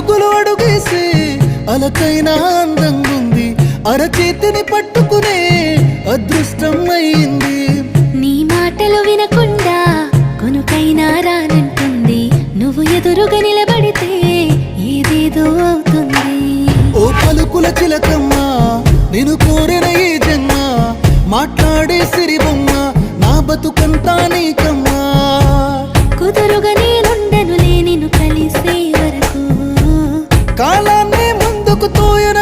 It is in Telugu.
అడుగులు అడుగేసి అలకైనా అందంగుంది, అరచేతిని పట్టుకునే అదృష్టం అయింది. నీ మాటలు వినకుండా కొనుకైనా రానంటుంది, నువ్వు ఎదురుగా నిలబడితే ఏదేదో అవుతుంది. ఓ పలుకుల చిలకమ్మ, నేను కోరిన ఈ జన్మ, మాట్లాడే సిరిబొమ్మ, నా బతుకంతా నీకమ్మా. కుదురుగా నేనుండనులే నిన్ను కలిసే వరకు, కాలాన్ని ముందుకు తోయన